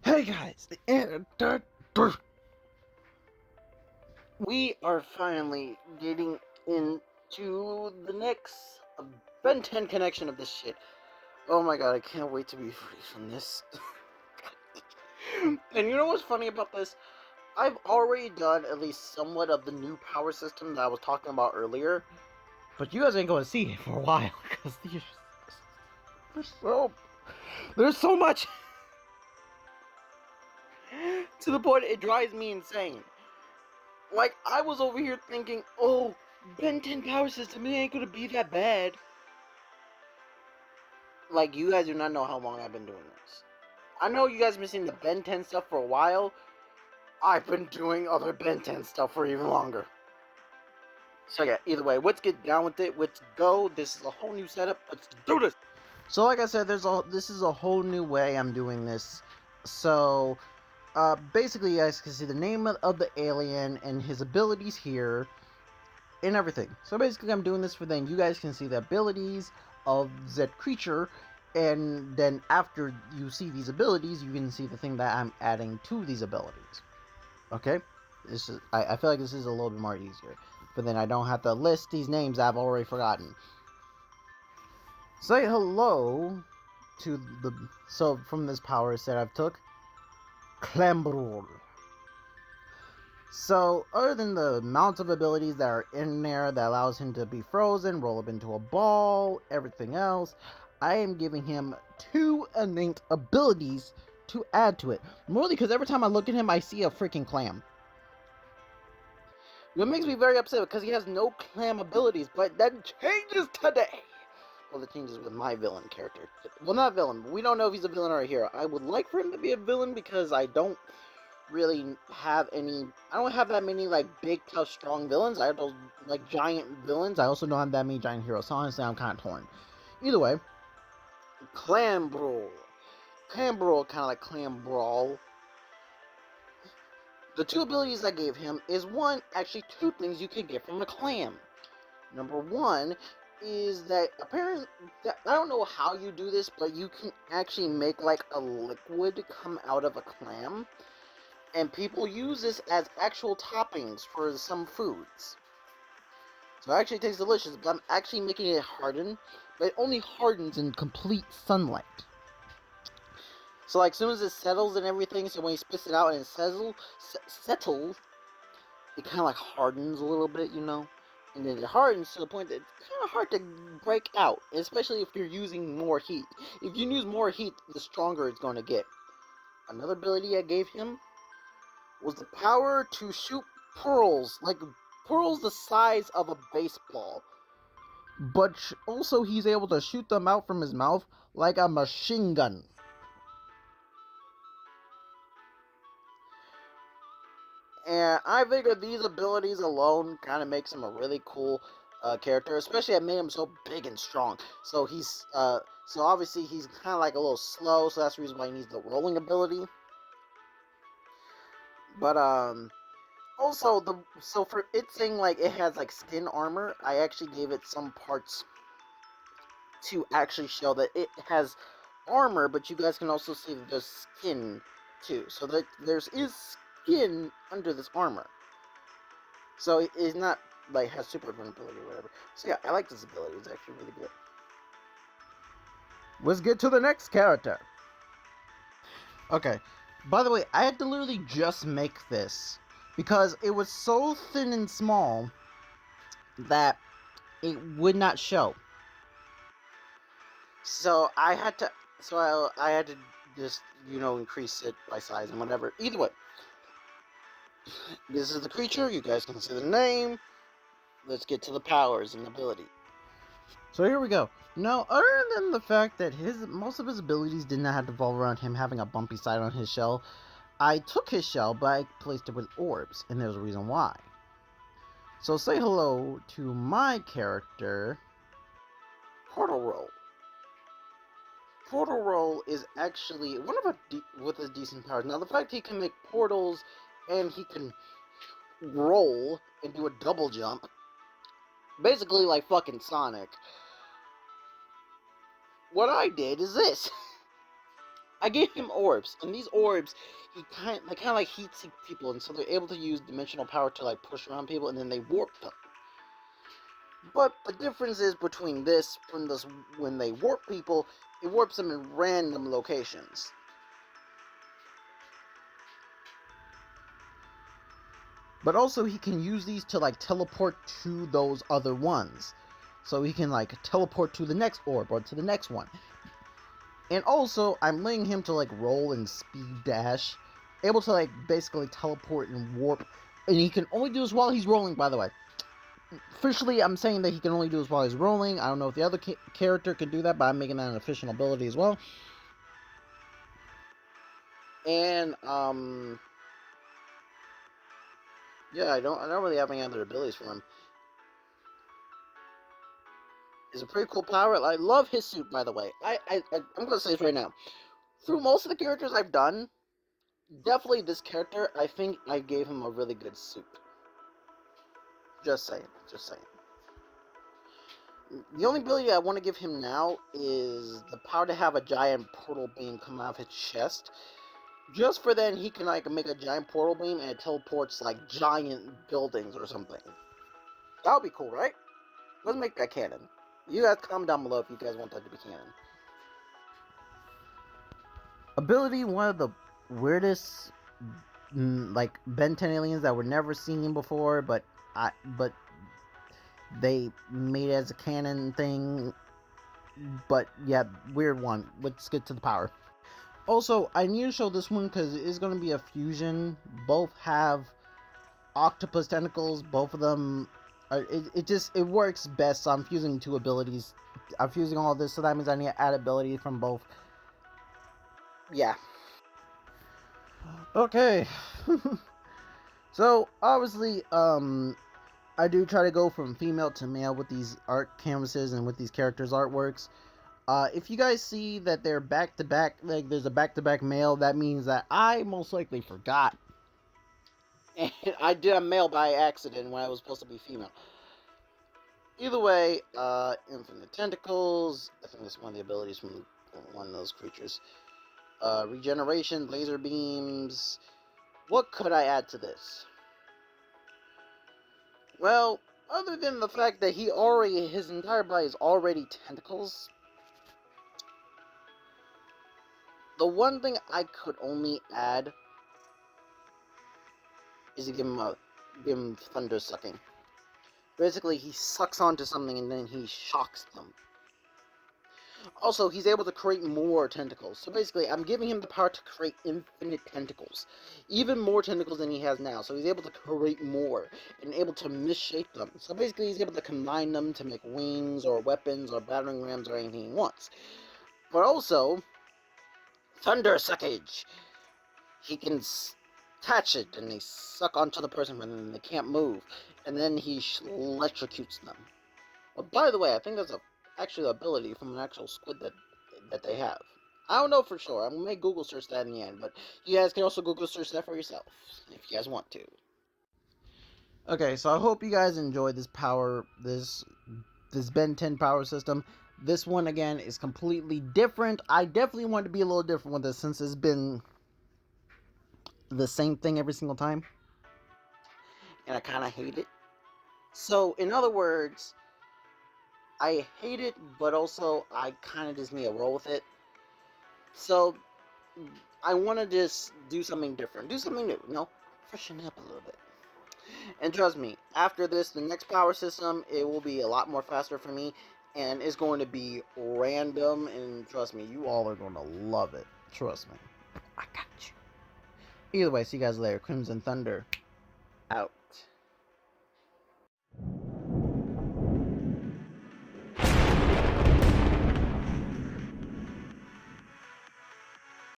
Hey guys, we are finally getting into the next Ben 10 connection of this shit. Oh my god, I can't wait to be free from this. And you know what's funny about this? I've already done at least somewhat of the new power system that I was talking about earlier, but you guys ain't going to see it for a while because there's so much to the point it drives me insane. Like, I was over here thinking, oh, Ben 10 power system, it ain't gonna be that bad. Like, you guys do not know how long I've been doing this. I know you guys have been seeing the Ben 10 stuff for a while. I've been doing other Ben 10 stuff for even longer. So yeah, either way, let's get down with it. Let's go. This is a whole new setup. Let's do this. So like I said, this is a whole new way I'm doing this. So, basically, you guys can see the name of the alien and his abilities here. And everything. So basically I'm doing this for then you guys can see the abilities of that creature, and then after you see these abilities you can see the thing that I'm adding to these abilities. Okay? This is I feel like this is a little bit more easier. But then I don't have to list these names I've already forgotten. Say hello to the so from this power set I've took Clambrol. So, other than the amount of abilities that are in there that allows him to be frozen, roll up into a ball, everything else, I am giving him 2 innate abilities to add to it. Mostly because every time I look at him, I see a freaking clam. What makes me very upset because he has no clam abilities, but that changes today. Well, it changes with my villain character. Well, not villain, but we don't know if he's a villain or a hero. I would like for him to be a villain because I don't really have any. I don't have that many like big, tough, strong villains. I have those like giant villains. I also don't have that many giant heroes. So honestly, I'm kind of torn. Either way, Clambrawl. Clambrawl, kind of like Clam Brawl. The 2 abilities I gave him is one, actually 2 things you can get from a clam. Number 1 is that apparently, I don't know how you do this, but you can actually make like a liquid come out of a clam. And people use this as actual toppings for some foods. So it actually tastes delicious, but I'm actually making it harden, but it only hardens in complete sunlight. So like, as soon as it settles and everything, so when you spits it out and it settles, it kind of like hardens a little bit, you know? And then it hardens to the point that it's kind of hard to break out, especially if you're using more heat. If you use more heat, the stronger it's going to get. Another ability I gave him was the power to shoot pearls, like pearls the size of a baseball. But also he's able to shoot them out from his mouth like a machine gun. And I figured these abilities alone kind of makes him a really cool character, especially I made him so big and strong. So so obviously he's kind of like a little slow, so that's the reason why he needs the rolling ability. But also, so for it saying like it has like skin armor, I actually gave it some parts to actually show that it has armor, but you guys can also see that there's skin too. So that is skin under this armor. So it is not like has super vulnerability or whatever. So yeah, I like this ability. It's actually really good. Let's get to the next character. Okay. By the way, I had to literally just make this because it was so thin and small that it would not show. So I had to, I had to just increase it by size and whatever. Either way, this is the creature. You guys can see the name. Let's get to the powers and ability. So here we go. Now, other than the fact that most of his abilities did not have to revolve around him having a bumpy side on his shell, I took his shell, but I placed it with orbs, and there's a reason why. So say hello to my character, Portal Roll. Portal Roll is actually one of with his decent powers. Now, the fact he can make portals and he can roll and do a double jump, basically like fucking Sonic. What I did is this. I gave him orbs, and these orbs, he kind of like heat seek people, and so they're able to use dimensional power to like push around people, and then they warp them. But the difference is between this, when they warp people, it warps them in random locations. But also he can use these to like teleport to those other ones. So he can like teleport to the next orb or to the next one. And also I'm letting him to like roll and speed dash. Able to like basically teleport and warp. And he can only do this while he's rolling, by the way. Officially, I'm saying that he can only do this while he's rolling. I don't know if the other character can do that, but I'm making that an official ability as well. And yeah, I don't really have any other abilities for him. It's a pretty cool power. I love his suit, by the way. I'm gonna say this right now. Through most of the characters I've done, definitely this character, I think I gave him a really good suit. Just saying. The only ability I want to give him now is the power to have a giant portal beam come out of his chest. Just for then, he can like make a giant portal beam and it teleports like giant buildings or something. That would be cool, right? Let's make that canon. You guys comment down below if you guys want that to be canon. Ability, one of the weirdest like Ben 10 aliens that were never seen before, but they made it as a canon thing. But yeah, weird one. Let's get to the power. Also, I need to show this one because it is going to be a fusion. Both have octopus tentacles. Both of them are, it works best. So I'm fusing two abilities. I'm fusing all this, so that means I need to add ability from both. Yeah. Okay. So obviously, I do try to go from female to male with these art canvases and with these characters' artworks. If you guys see that they're back-to-back, like there's a back-to-back male, that means that I most likely forgot. And I did a male by accident when I was supposed to be female. Either way, infinite tentacles. I think that's one of the abilities from one of those creatures. Regeneration, laser beams. What could I add to this? Well, other than the fact that his entire body is already tentacles, the one thing I could only add is to give him thunder sucking. Basically, he sucks onto something and then he shocks them. Also, he's able to create more tentacles. So basically, I'm giving him the power to create infinite tentacles. Even more tentacles than he has now. So he's able to create more and able to misshape them. So basically, he's able to combine them to make wings or weapons or battering rams or anything he wants. But also, thunder suckage. He can attach it and they suck onto the person and they can't move. And then he electrocutes them. But by the way, I think that's actually the ability from an actual squid that they have. I don't know for sure. I'm gonna Google search that in the end, but you guys can also Google search that for yourself if you guys want to. Okay, so I hope you guys enjoyed this Ben 10 power system. This one again is completely different. I definitely want to be a little different with this since it's been the same thing every single time, and I kind of hate it. So in other words, I hate it, but also I kind of just need to roll with it. So I want to just do something different, do something new, freshen up a little bit. And trust me, after this, the next power system, it will be a lot more faster for me, and it's going to be random, and trust me, you all are going to love it. Trust me. I got you. Either way, see you guys later. Crimson Thunder, out.